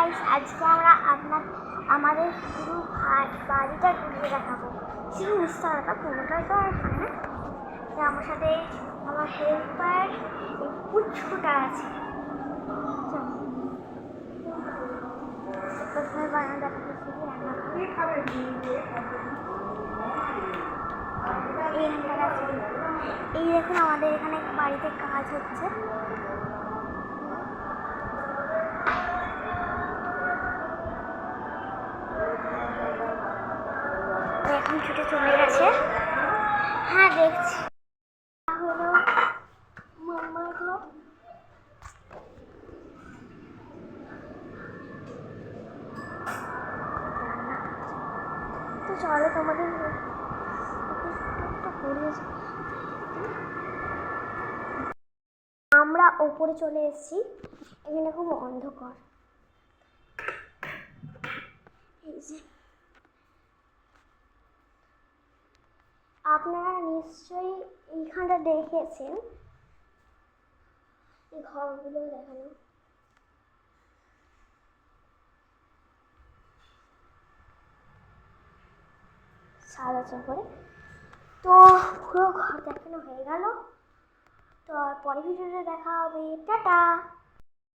Guys, আজকে আমরা আমাদের পুরো বাড়িটা ঘুরিয়ে দেখাবো। শুধু উৎসাহটা কোনোটাই তো আর হয় না। আমার সাথে আমার হেল্পার পুচকুটা আছে। প্রথমে বারান্দাটা এই দেখুন, আমাদের এখানে বাড়িতে কাজ হচ্ছে। এখন ছুটে চলে গেছে। হ্যাঁ, দেখছি হলো মামার ঘর। তো চলো তোমাদের আমরা ওপরে চলে এসেছি। এখানে খুব অন্ধকার। এই যে আপনারা নিশ্চয়ই এইখানটা দেখেছেন, এই ঘরগুলো দেখানো। সাদা চাপড়ে তো পুরো ঘর দেখানো হয়ে গেল। তো আর পরে ভিডিওতে দেখা হবে। টাটা।